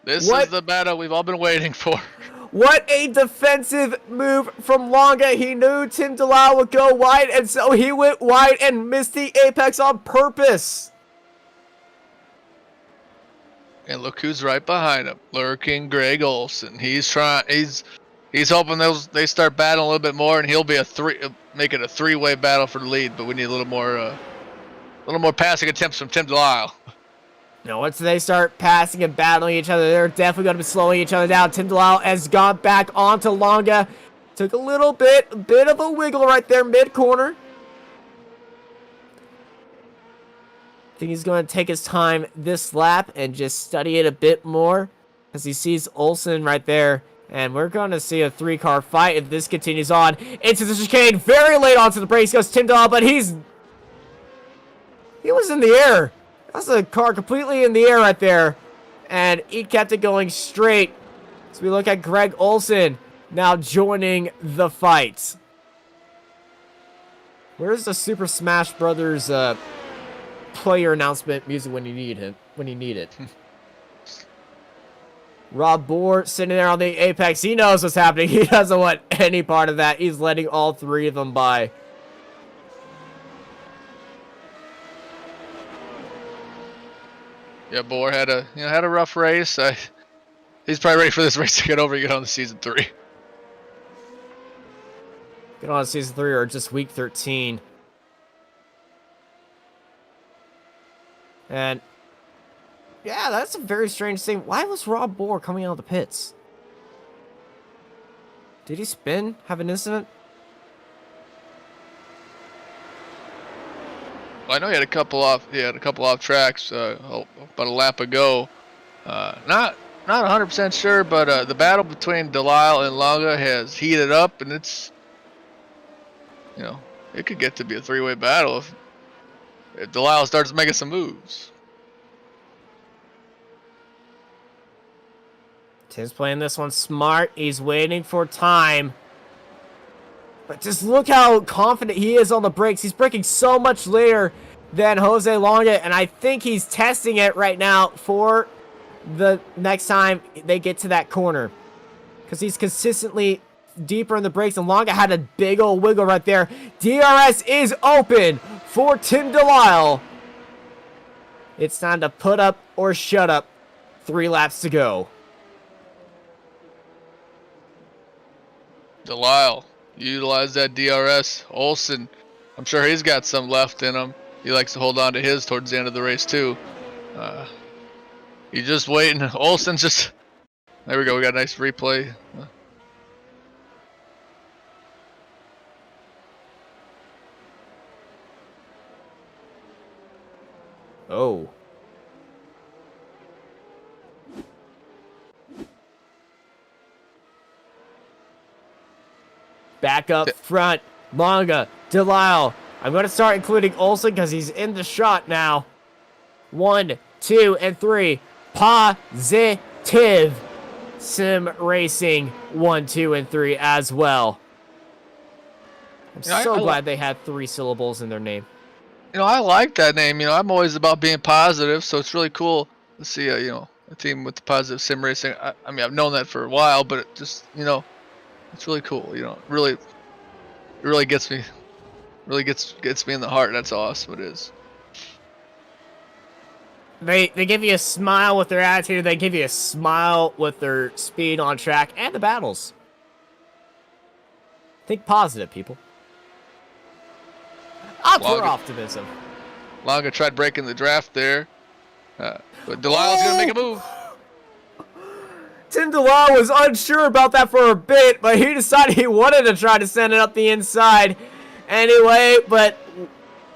This is the battle we've all been waiting for. What a defensive move from Longa. He knew Tim Delisle would go wide, and so he went wide and missed the apex on purpose. And look who's right behind him, lurking Greg Olson. He's trying. He's hoping they start battling a little bit more, and he'll be make it a 3-way battle for the lead. But we need a little more passing attempts from Tim Delisle. Now, once they start passing and battling each other, they're definitely going to be slowing each other down. Tim Delisle has gone back onto Longa. Took a bit of a wiggle right there mid-corner. I think he's going to take his time this lap and just study it a bit more as he sees Olson right there. And we're going to see a 3-car fight if this continues on. Into the chicane, very late onto the brakes goes Tim Delisle, but he was in the air. That's a car completely in the air right there. And he kept it going straight. So we look at Greg Olson now joining the fight. Where's the Super Smash Brothers player announcement music when you need it? Rob Bohr sitting there on the apex. He knows what's happening. He doesn't want any part of that. He's letting all 3 of them by. Yeah, Bohr had a rough race. He's probably ready for this race to get over and get on to season 3. Get on to season 3 or just week 13. And Yeah, that's a very strange thing. Why was Rob Moore coming out of the pits? Did he spin? Have an incident? Well, I know he had a couple off. He had a couple off tracks about a lap ago. Not 100% sure, but the battle between Delisle and Longa has heated up, and it's, you know, it could get to be a three-way battle if Delisle starts making some moves. Tim's playing this one smart. He's waiting for time. But just look how confident he is on the brakes. He's braking so much later than Jose Longa, and I think he's testing it right now for the next time they get to that corner. Because he's consistently deeper in the brakes, and Longa had a big old wiggle right there. DRS is open for Tim Delisle. It's time to put up or shut up. 3 laps to go. Delisle, utilize that DRS. Olsen, I'm sure he's got some left in him. He likes to hold on to his towards the end of the race too. He's just waiting. Olsen just, there we go. We got a nice replay. Oh. Back up front. Longa, Delisle. I'm going to start including Olsen because he's in the shot now. 1, 2, and 3. Positive. Sim Racing 1, 2, and 3 as well. I'm so glad they had 3 syllables in their name. You know, I like that name. You know, I'm always about being positive, so it's really cool to see you know, a team with the positive sim racing. I mean, I've known that for a while, but it just, you know, it's really cool. You know, it really gets me, gets me in the heart. That's awesome. It is. They give you a smile with their attitude. They give you a smile with their speed on track and the battles. Think positive, people. Upward optimism. Longa tried breaking the draft there, but Delisle's gonna make a move. Tim Delisle was unsure about that for a bit, but he decided he wanted to try to send it up the inside anyway, but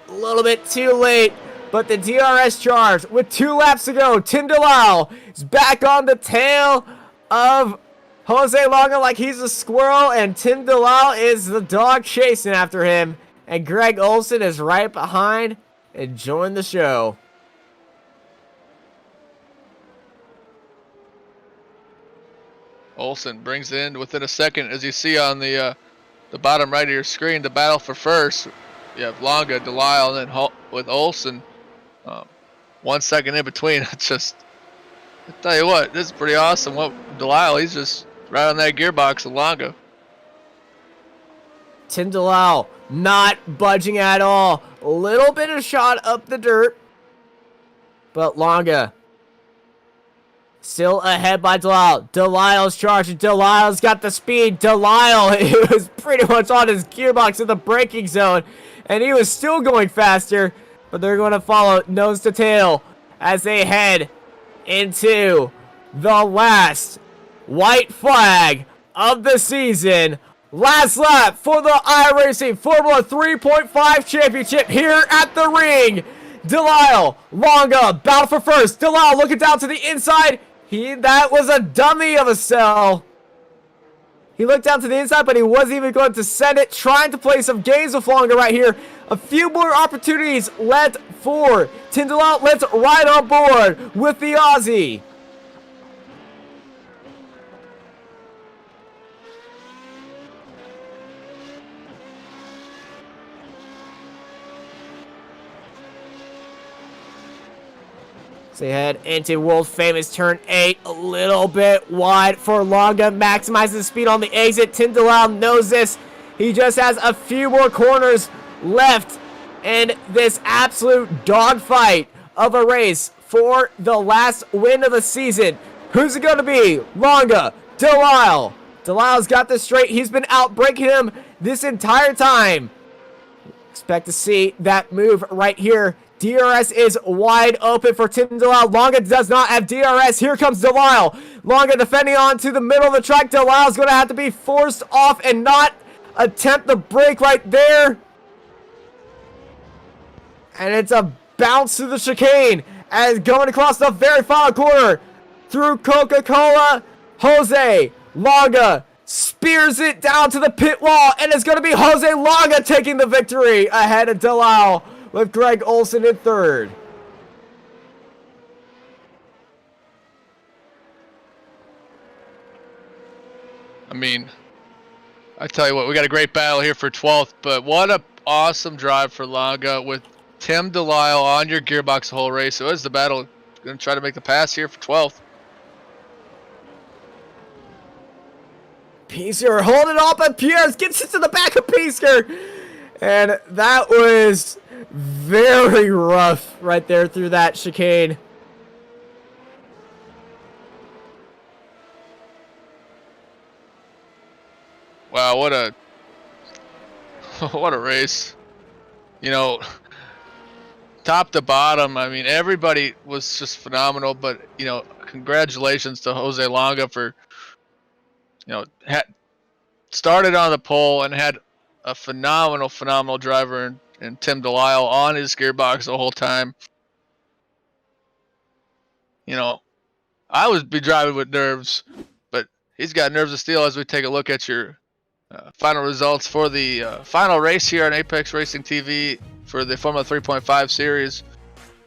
a little bit too late. But the DRS charge with 2 laps to go. Tim Delisle is back on the tail of Jose Longa like he's a squirrel, and Tim Delisle is the dog chasing after him. And Greg Olsen is right behind, enjoying the show. Olsen brings it in within a second, as you see on the bottom right of your screen, the battle for first. You have Longa, Delisle, and then with Olsen, 1 second in between. It's just, I tell you what, this is pretty awesome. What Delisle, he's just right on that gearbox of Longa. Tim Delisle not budging at all. A little bit of shot up the dirt, but Longa still ahead by Delisle. Delisle's charging. Delisle's got the speed. Delisle, he was pretty much on his gearbox in the braking zone, and he was still going faster, but they're going to follow nose to tail as they head into the last white flag of the season. Last lap for the iRacing Formula 3.5 Championship here at the ring. Delisle, Longa, battle for first. Delisle looking down to the inside. That was a dummy of a sell. He looked down to the inside, but he wasn't even going to send it. Trying to play some games with Longa right here. A few more opportunities left for Tim Delisle. Let's ride on board with the Aussie. So they head into world famous turn 8, a little bit wide for Longa, maximizing the speed on the exit. Tim Delisle knows this. He just has a few more corners left in this absolute dogfight of a race for the last win of the season. Who's it going to be? Longa, Delisle. Delisle's got this straight. He's been outbraking him this entire time. Expect to see that move right here. DRS is wide open for Tim Delisle. Longa does not have DRS. Here comes Delisle. Longa defending onto the middle of the track. Delisle's going to have to be forced off and not attempt the break right there. And it's a bounce to the chicane as going across the very final corner through Coca-Cola. Jose Longa spears it down to the pit wall, and it's going to be Jose Longa taking the victory ahead of Delisle with Greg Olson in third. I mean, I tell you what, we got a great battle here for 12th, but what a awesome drive for Longa with Tim Delisle on your gearbox the whole race. So is the battle going to try to make the pass here for 12th? Piesker holding up, and Pierce gets into the back of Piesker. And that was very rough right there through that chicane. Wow, what a what a race. You know, top to bottom, I mean, everybody was just phenomenal, but, you know, congratulations to Jose Longa for, you know, started on the pole and had a phenomenal driver in Tim Delisle on his gearbox the whole time. You know, I would be driving with nerves, but he's got nerves of steel as we take a look at your final results for the final race here on Apex Racing TV for the Formula 3.5 series.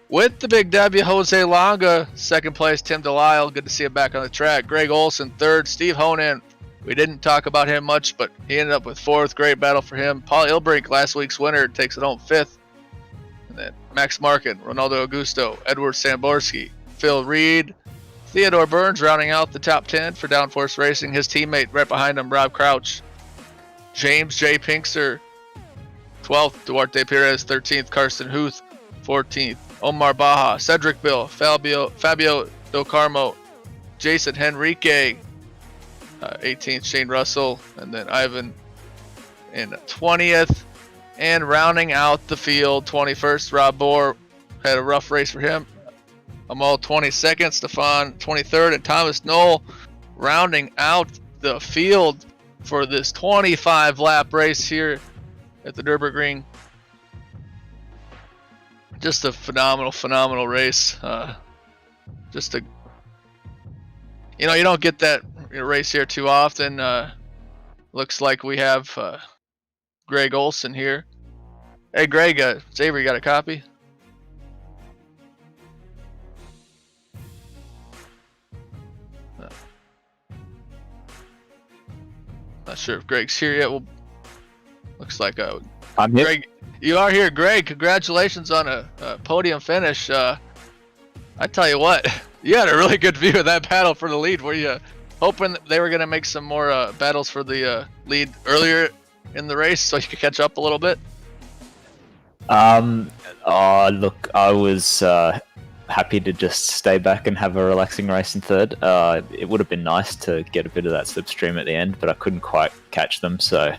With the big W, Jose Longa, second place, Tim Delisle, good to see him back on the track. Greg Olson, third. Steve Honan, we didn't talk about him much, but he ended up with fourth. Great battle for him. Paul Ilbrink, last week's winner, takes it home fifth. And then Max Markin, Ronaldo Augusto, Edward Samborski, Phil Reed, Theodore Burns rounding out the top 10 for Downforce Racing. His teammate right behind him, Rob Crouch. James J. Pinkster, 12th. Duarte Perez, 13th. Carson Huth, 14th. Omar Baja, Cedric Bill, Fabio Del Carmo, Jason Henrique, 18th. Shane Russell, and then Ivan in 20th. And rounding out the field, 21st. Rob Bohr had a rough race for him. Amal 22nd, Stefan 23rd, and Thomas Knoll rounding out the field for this 25-lap race here at the Nurburgring. Just a phenomenal race. Just a, you know, you don't get that race here too often. Looks like we have Greg Olson here. Hey, Greg, Xavier, you got a copy? Not sure if Greg's here yet. Well, looks like I'm here. Greg, you are here. Greg, congratulations on a podium finish. I tell you what, you had a really good view of that battle for the lead. Were you hoping that they were going to make some more battles for the lead earlier in the race so you could catch up a little bit? Look, I was happy to just stay back and have a relaxing race in third. It would have been nice to get a bit of that slipstream at the end, but I couldn't quite catch them. So,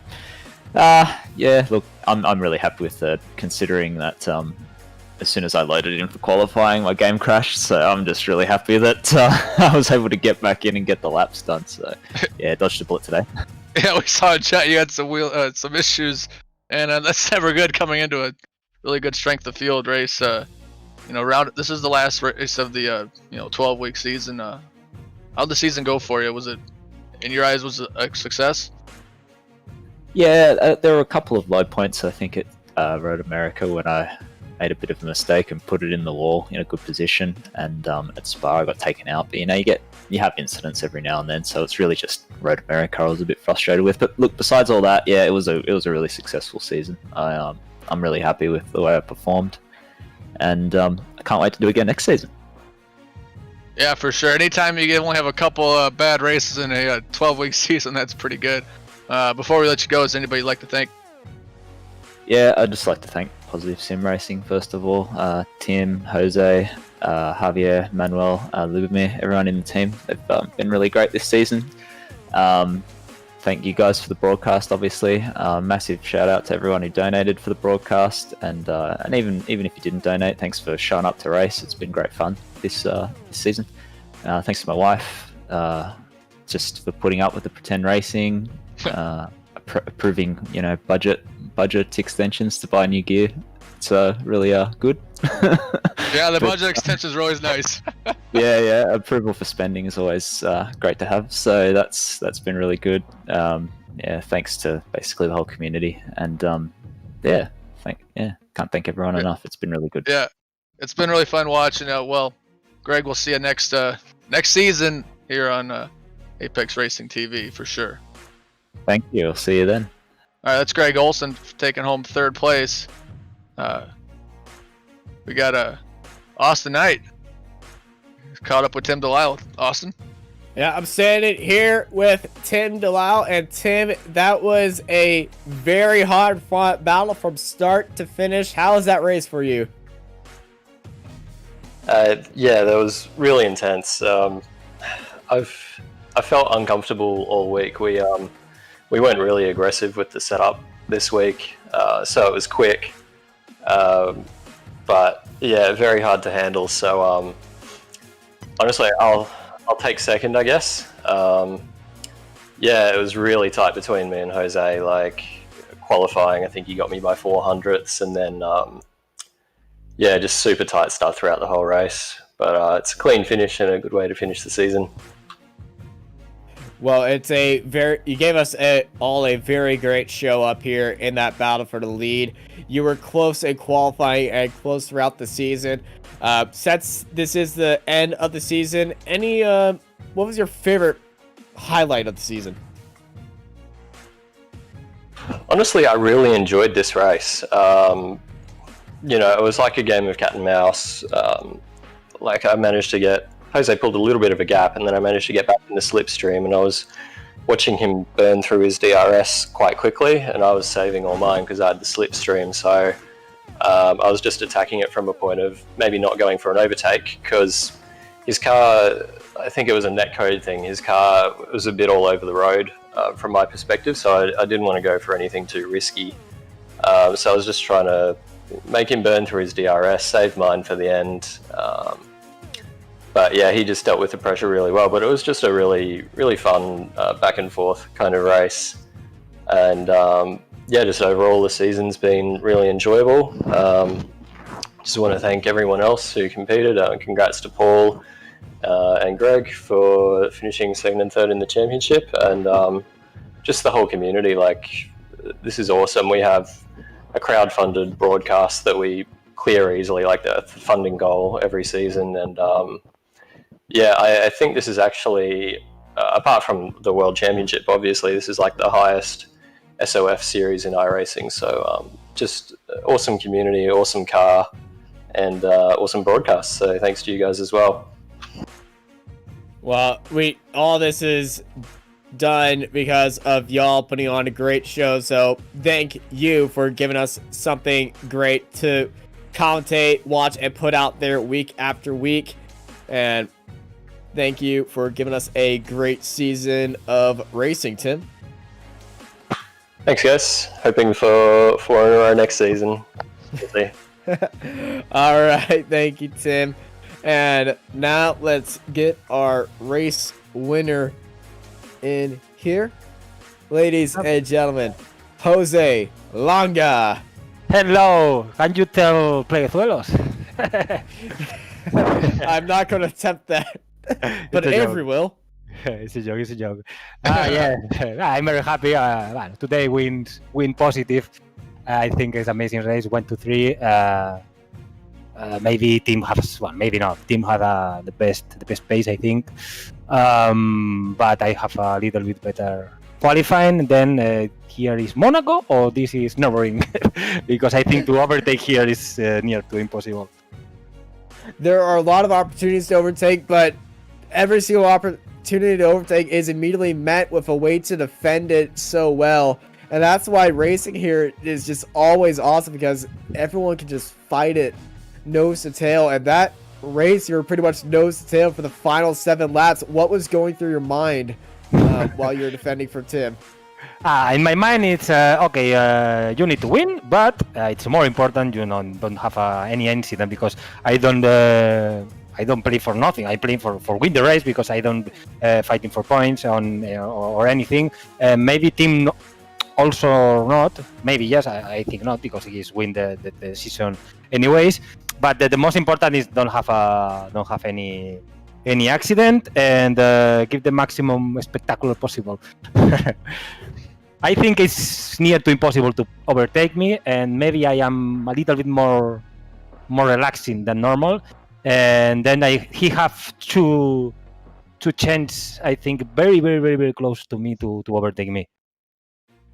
yeah, look, I'm really happy with third, considering that as soon as I loaded in for qualifying, my game crashed. So I'm just really happy that I was able to get back in and get the laps done. So, yeah, dodged a bullet today. Yeah, we saw in chat you had some issues, and that's never good coming into a really good strength of field race. You know, this is the last race of the 12-week season. How'd the season go for you? Was it, in your eyes, was it a success? Yeah, there were a couple of low points, I think, at Road America when I made a bit of a mistake and put it in the wall in a good position, and at Spa I got taken out. But you have incidents every now and then, so it's really just Road America I was a bit frustrated with. But look, besides all that, yeah, it was a really successful season. I'm really happy with the way I performed, and I can't wait to do it again next season. Yeah, for sure. Anytime you only have a couple bad races in a 12-week season, that's pretty good. Before we let you go, is anybody you'd like to thank? Yeah, I'd just like to thank Positive Sim Racing, first of all. Tim, Jose, Javier, Manuel, Lubomir, everyone in the team. They've been really great this season. thank you guys for the broadcast. Obviously, massive shout out to everyone who donated for the broadcast, and even if you didn't donate, thanks for showing up to race. It's been great fun this season. Thanks to my wife, just for putting up with the pretend racing, approving budget extensions to buy new gear. It's really good. Yeah, the budget extensions are always nice. yeah, approval for spending is always great to have. So that's been really good. Thanks to basically the whole community, and can't thank everyone enough. It's been really good. Yeah, it's been really fun watching. Well, Greg, we'll see you next season here on Apex Racing TV for sure. Thank you. I'll see you then. All right, that's Greg Olson taking home 3rd place. We got Austin Knight. He's caught up with Tim Delisle. Austin? Yeah, I'm standing here with Tim Delisle, and Tim, that was a very hard-fought battle from start to finish. How was that race for you? Yeah, that was really intense. I felt uncomfortable all week. We weren't really aggressive with the setup this week, so it was quick. But yeah, very hard to handle. So honestly, I'll take second, I guess. Yeah, it was really tight between me and Jose. Like qualifying, I think he got me by 400ths, and then just super tight stuff throughout the whole race. But it's a clean finish and a good way to finish the season. Well, you gave us all a very great show up here in that battle for the lead. You were close in qualifying and close throughout the season. Since this is the end of the season, what was your favorite highlight of the season? Honestly, I really enjoyed this race. It was like a game of cat and mouse. I managed to get Jose pulled a little bit of a gap, and then I managed to get back in the slipstream, and I was watching him burn through his DRS quite quickly, and I was saving all mine because I had the slipstream. So I was just attacking it from a point of maybe not going for an overtake, because his car, I think it was a netcode thing, his car was a bit all over the road from my perspective, so I didn't want to go for anything too risky. So I was just trying to make him burn through his DRS, save mine for the end. But yeah, he just dealt with the pressure really well. But it was just a really, really fun back and forth kind of race. And just overall the season's been really enjoyable. Just want to thank everyone else who competed. Congrats to Paul and Greg for finishing 2nd and 3rd in the championship. And just the whole community, this is awesome. We have a crowd-funded broadcast that we clear easily, like the funding goal every season. And I think this is actually, apart from the World Championship, obviously, this is like the highest SOF series in iRacing. So just awesome community, awesome car, and awesome broadcast. So thanks to you guys as well. Well, all this is done because of y'all putting on a great show. So thank you for giving us something great to commentate, watch, and put out there week after week. And thank you for giving us a great season of racing, Tim. Thanks, guys. Hoping for our next season. We'll see. All right. Thank you, Tim. And now let's get our race winner in here. Ladies and gentlemen, Jose Longa. Hello. Can you tell Pleguezuelos? I'm not going to attempt that. But Avery will. It's a joke. Yeah, I'm very happy. Today win positive. I think it's amazing race. 1, 2, 3. Maybe team has one. Maybe not. Team had the best pace, I think. But I have a little bit better qualifying. Then here is Monaco, or this is Nurburgring, because I think to overtake here is near to impossible. There are a lot of opportunities to overtake, but every single opportunity to overtake is immediately met with a way to defend it so well. And that's why racing here is just always awesome, because everyone can just fight it nose to tail. And that race, you were pretty much nose to tail for the final 7 laps. What was going through your mind while you're defending for Tim? In my mind, it's okay. You need to win, but it's more important you don't have any incident because I don't play for nothing. I play for win the race because I don't fighting for points or anything. Maybe team also not. Maybe yes. I think not because he's win the season anyways. But the most important is don't have any accident and give the maximum spectacular possible. I think it's near to impossible to overtake me, and maybe I am a little bit more relaxing than normal. And then he have two chances, I think, very, very, very, very close to me to overtake me.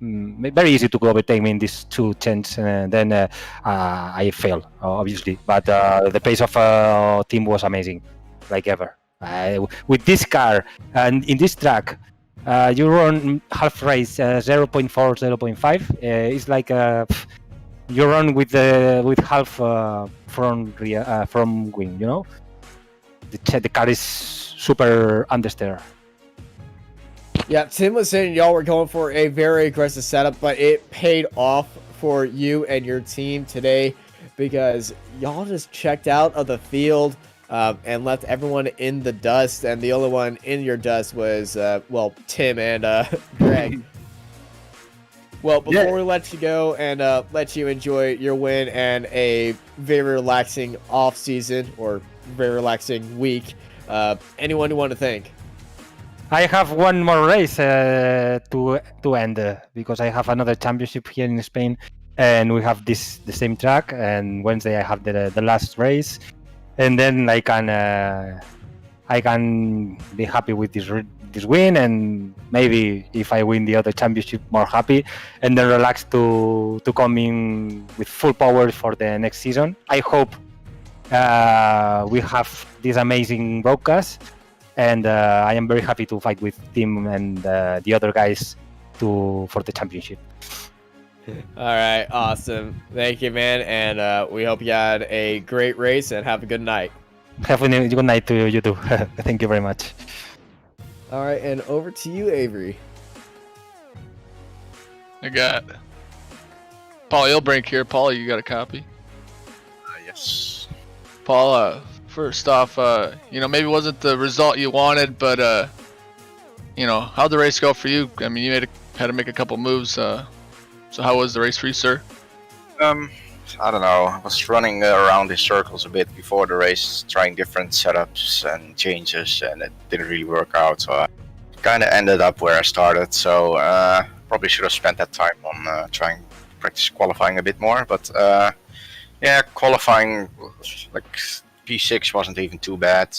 Very easy to overtake me in these two chances, and then I fail, obviously. But the pace of team was amazing, like ever. With this car and in this track, you run half race 0.4, 0.5. It's like you run with half from wing. You know, the car is super understeer. Yeah, Tim was saying y'all were going for a very aggressive setup, but it paid off for you and your team today because y'all just checked out of the field. And left everyone in the dust, and the only one in your dust was, Tim and Greg. Well, before we let you go and let you enjoy your win and a very relaxing off season or very relaxing week, anyone you want to thank? I have one more race to end because I have another championship here in Spain, and we have the same track. And Wednesday I have the last race. And then I can be happy with this win, and maybe if I win the other championship, more happy, and then relax to come in with full power for the next season. I hope we have this amazing broadcast, and I am very happy to fight with Tim and the other guys for the championship. All right, awesome. Thank you, man, and we hope you had a great race and have a good night. Have a good night to you too. Thank you very much. All right, and over to you, Avery. I got Paul Ilbrink here. Paul, you got a copy? Yes. Paul, first off, maybe it wasn't the result you wanted, but how'd the race go for you? I mean, you had to make a couple moves. So how was the race for you, sir? I don't know. I was running around in circles a bit before the race, trying different setups and changes, and it didn't really work out. So I kind of ended up where I started. So probably should have spent that time on trying to practice qualifying a bit more. But qualifying, like P6 wasn't even too bad.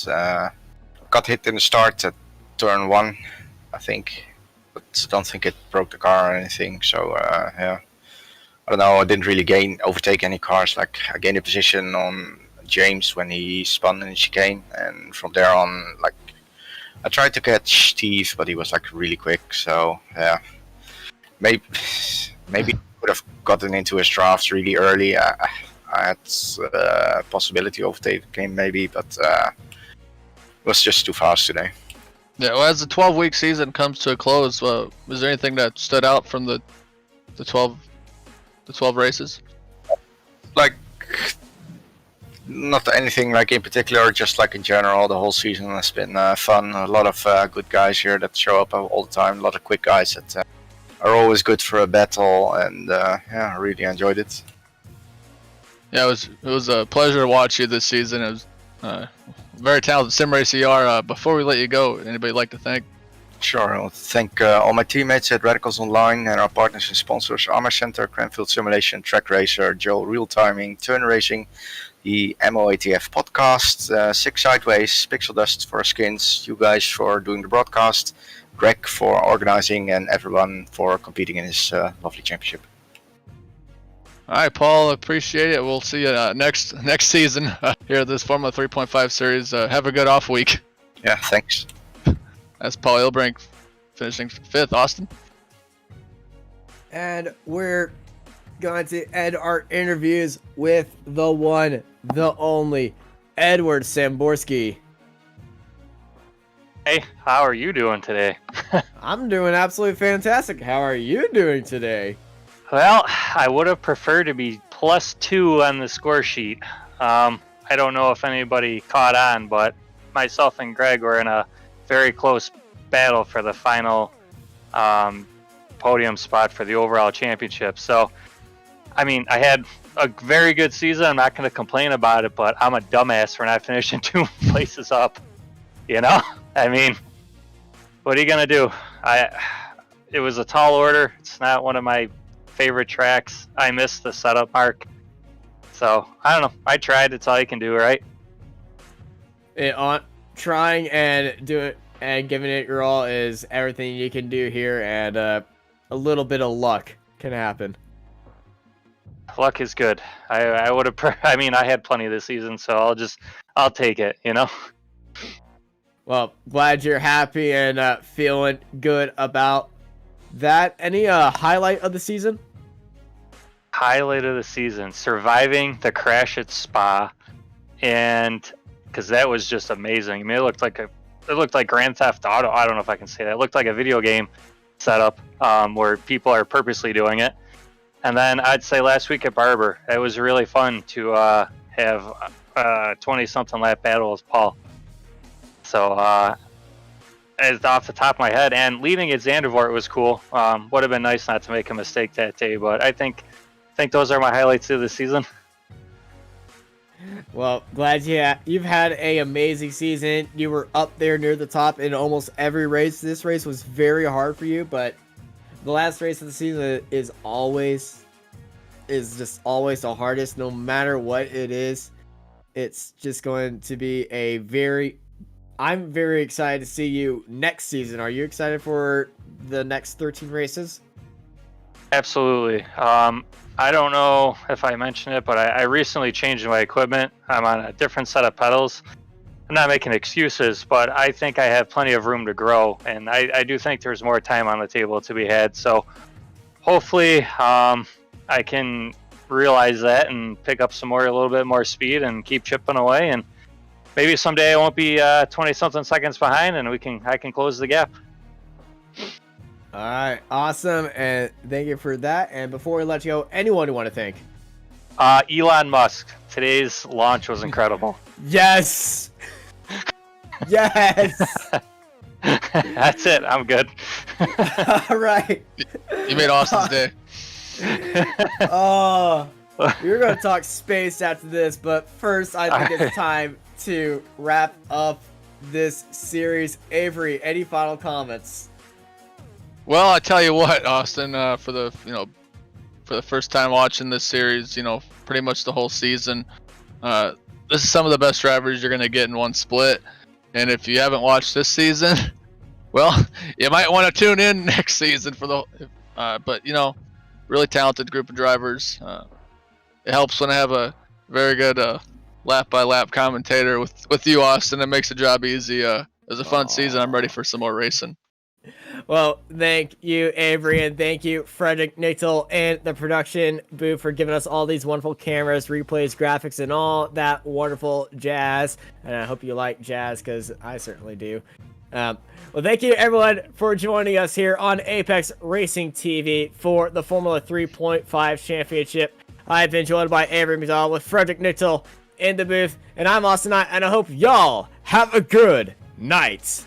Got hit in the start at turn 1, I think. But I don't think it broke the car or anything. So I don't know. I didn't really overtake any cars. Like I gained a position on James when he spun in the chicane, and from there on, like I tried to catch Steve, but he was like really quick. So yeah, maybe would have gotten into his drafts really early. I had a possibility of overtaking maybe, but it was just too fast today. Yeah, well, as the 12-week season comes to a close, was there anything that stood out from the 12 races? Like, not anything like in particular, just like in general, the whole season has been fun. A lot of good guys here that show up all the time. A lot of quick guys that are always good for a battle, and I really enjoyed it. Yeah, it was a pleasure to watch you this season. It was very talented sim racer you are. Before we let you go, anybody like to thank? Sure, I want to thank all my teammates at Radicals Online and our partners and sponsors: Armor Center, Cranfield Simulation, Track Racer, Joe Real Timing, Turn Racing, the MOATF podcast, Six Sideways, Pixel Dust for skins, you guys for doing the broadcast, Greg for organizing, and everyone for competing in this lovely championship. All right, Paul, appreciate it. We'll see you next season here at this Formula 3.5 series. Have a good off week. Yeah, thanks. That's Paul Ilbrink finishing 5th. Austin? And we're going to end our interviews with the one, the only, Edward Samborski. Hey, how are you doing today? I'm doing absolutely fantastic. How are you doing today? Well, I would have preferred to be +2 on the score sheet. I don't know if anybody caught on, but myself and Greg were in a very close battle for the final podium spot for the overall championship. So, I mean, I had a very good season. I'm not going to complain about it, but I'm a dumbass for not finishing 2 places up. You know? I mean, what are you going to do? It was a tall order. It's not one of my favorite tracks. I missed the setup mark. So, I don't know. I tried. It's all you can do, right? Trying and do it and giving it your all is everything you can do here, and a little bit of luck can happen. Luck is good. I would have. I mean, I had plenty this season, so I'll take it. You know. Well, glad you're happy and feeling good about that. Any highlight of the season? Highlight of the season: surviving the crash at Spa, and because that was just amazing. I mean, it looked like Grand Theft Auto. I don't know if I can say that. It looked like a video game setup where people are purposely doing it. And then I'd say last week at Barber, it was really fun to have a 20-something lap battle with Paul. So, as off the top of my head, and leading at Zandvoort was cool. Would have been nice not to make a mistake that day, but I think those are my highlights of the season. Well, glad you've had an amazing season. You were up there near the top in almost every race. This race was very hard for you, but the last race of the season is just always the hardest, no matter what it is. It's just going to be I'm very excited to see you next season. Are you excited for the next 13 races? Absolutely. I don't know if I mentioned it, but I recently changed my equipment. I'm on a different set of pedals. I'm not making excuses, but I think I have plenty of room to grow, and I do think there's more time on the table to be had. So hopefully I can realize that and pick up a little bit more speed and keep chipping away, and maybe someday I won't be 20-something seconds behind, and I can close the gap. All right, awesome, and thank you for that. And before we let you go, anyone you want to thank? Elon Musk. Today's launch was incredible. Yes! Yes! That's it. I'm good. All right. You made Austin's day. Oh, we're going to talk space after this, but first I think it's time to wrap up this series. Avery, any final comments? Well, I tell you what, Austin, for the first time watching this series, pretty much the whole season, this is some of the best drivers you're going to get in one split. And if you haven't watched this season, well, you might want to tune in next season but really talented group of drivers. It helps when I have a very good lap by lap commentator with you, Austin. It makes the job easy. It was a fun season. I'm ready for some more racing. Well, thank you, Avery, and thank you, Frederick Nichol, and the production booth for giving us all these wonderful cameras, replays, graphics, and all that wonderful jazz. And I hope you like jazz, because I certainly do. Well, thank you, everyone, for joining us here on Apex Racing TV for the Formula 3.5 Championship. I've been joined by Avery McDowell with Frederick Nichol in the booth, and I'm Austin Knight, and I hope y'all have a good night.